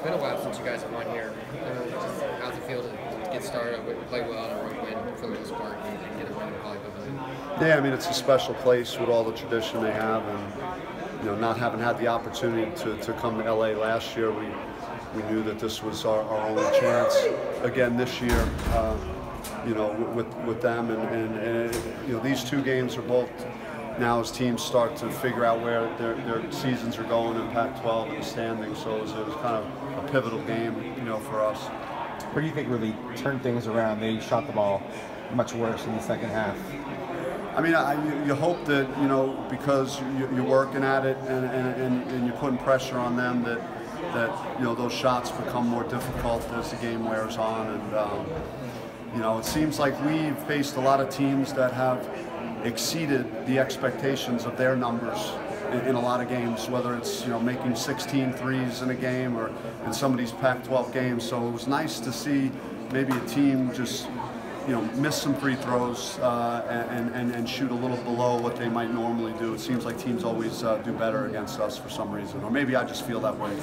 been a while since you guys have won here. Just how's it feel to get started, play well on a road win for the most part, and get a win in Hollywood? Yeah, I mean, it's a special place with all the tradition they have, and not having had the opportunity to come to LA last year, we knew that this was our only chance again this year. With them, and these two games are both now as teams start to figure out where their seasons are going in Pac-12 and the standings. So it was kind of a pivotal game, for us. What do you think really turned things around? They shot the ball much worse in the second half. I mean, you hope that, because you're working at it and you're putting pressure on them that those shots become more difficult as the game wears on. And, it seems like we've faced a lot of teams that have exceeded the expectations of their numbers in a lot of games, whether it's, making 16 threes in a game or in some of these Pac-12 games. So it was nice to see maybe a team just miss some free throws and shoot a little below what they might normally do. It seems like teams always do better against us for some reason, or maybe I just feel that way.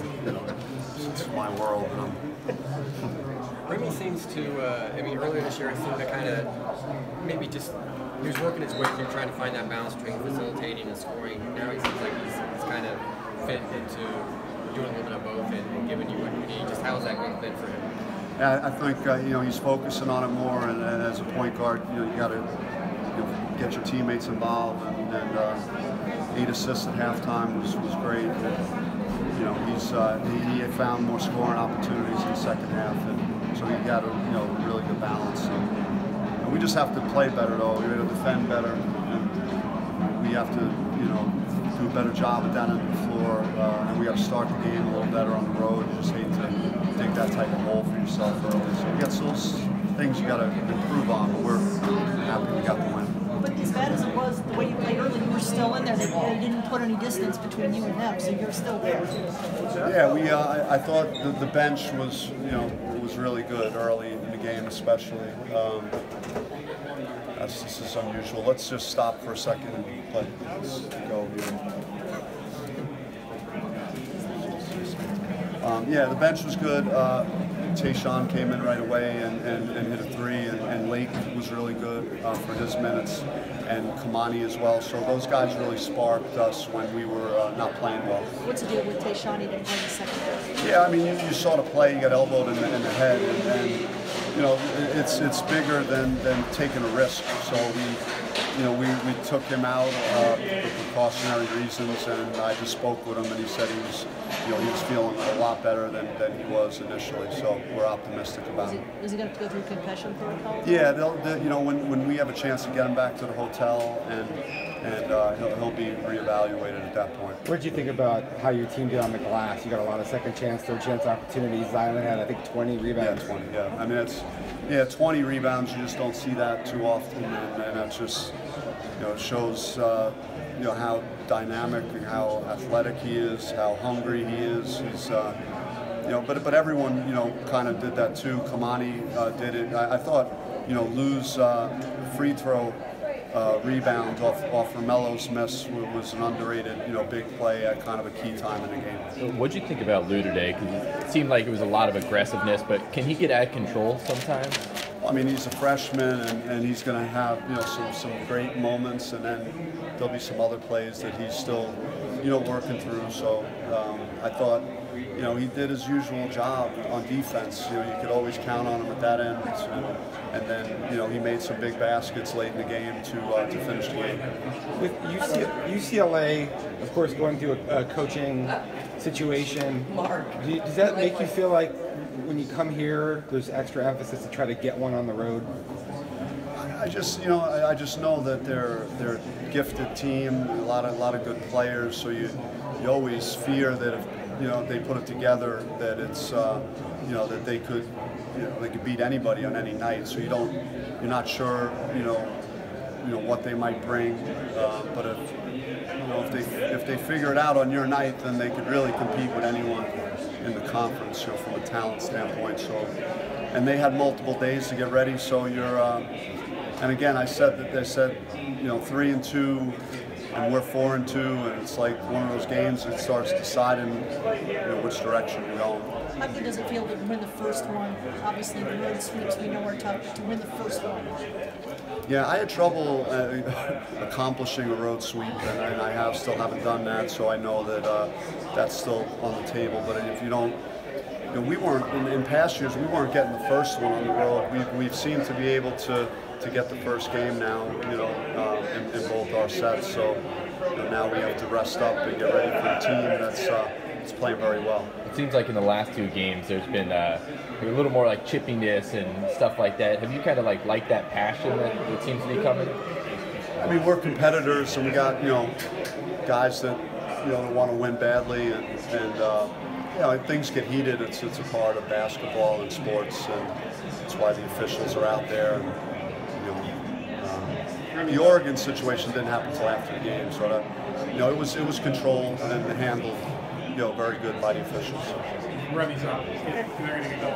It's my world. Remy seems to, earlier this year it seemed to kind of maybe just, he was working his way through trying to find that balance between facilitating and scoring. Now he seems like he's kind of fit into doing a little bit of both and giving you what you need. Just how has that been for him? Yeah, I think he's focusing on it more, and as a point guard, you got to get your teammates involved. And 8 assists at halftime was great. And, he had found more scoring opportunities in the second half, and so he got a really good balance. And we just have to play better, though. We have to defend better, and we have to do a better job at that end of the floor. And we got to start the game a little better on the road. You just hate to dig that type of hole for yourself early. So you got those things you got to improve on, but we're happy we got the win. But as bad as it was, the way you played early, you were still in there. They didn't put any distance between you and them, so you're still there. Yeah, I thought the bench was, was really good early in the game, especially. This is unusual. Let's just stop for a second and play. Let's go here. Yeah, the bench was good. Tayshaun came in right away and hit a three, and Lake was really good for his minutes, and Kamani as well. So those guys really sparked us when we were not playing well. What's the deal with Tayshaun? He didn't play the second half. Yeah, I mean, you saw the play. He got elbowed in the head, and it's bigger than taking a risk. So we took him out for precautionary reasons, and I just spoke with him, and he said he was feeling a lot better than he was initially. So we're optimistic about it. Is he going to go through concussion protocol? Yeah, when we have a chance to get him back to the hotel, and he'll be reevaluated at that point. What did you think about how your team did on the glass? You got a lot of second chance, third chance opportunities. Zion had, I think, 20 rebounds. Yeah, 20. Yeah, I mean 20 rebounds. You just don't see that too often, and that's just it shows how dynamic and how athletic he is, how hungry he is. He's but everyone kind of did that too. Kamani did it. I thought Lou's free throw rebound off Romelo's miss was an underrated big play at kind of a key time in the game. What did you think about Lou today? Because it seemed like it was a lot of aggressiveness, but can he get out of control sometimes? I mean, he's a freshman, and he's going to have some great moments, and then there'll be some other plays that he's still working through. So I thought he did his usual job on defense. You could always count on him at that end, and then he made some big baskets late in the game to finish the game. With UCLA, of course, going through a coaching situation, does that make you feel like when you come here, there's extra emphasis to try to get one on the road? I just know that they're a gifted team, a lot of good players. So you always fear that if they put it together, that it's that they could beat anybody on any night. So you're not sure what they might bring. But if they figure it out on your night, then they could really compete with anyone in the conference, from a talent standpoint. So, and they had multiple days to get ready. So you're, and again, they said 3-2 and we're 4-2, and it's like one of those games that starts deciding which direction you're going. How good does it feel to win the first one? Obviously, the road sweeps we know are tough. To win the first one. Yeah, I had trouble accomplishing a road sweep, and I still haven't done that. So I know that that's still on the table. But if you don't, we weren't in past years. We weren't getting the first one on the road. We've seemed to be able to get the first game now. In both our sets. So now we have to rest up and get ready for a team that's playing very well. It seems like in the last 2 games, there's been a little more like chippiness and stuff like that. Have you kind of liked that passion that seems to be coming? I mean, we're competitors, and we got guys that want to win badly, and things get heated. It's a part of basketball and sports, and that's why the officials are out there. And, the Oregon situation didn't happen until after the game, so it was controlled and handled very good by the officials. Remy's up. They're going to go.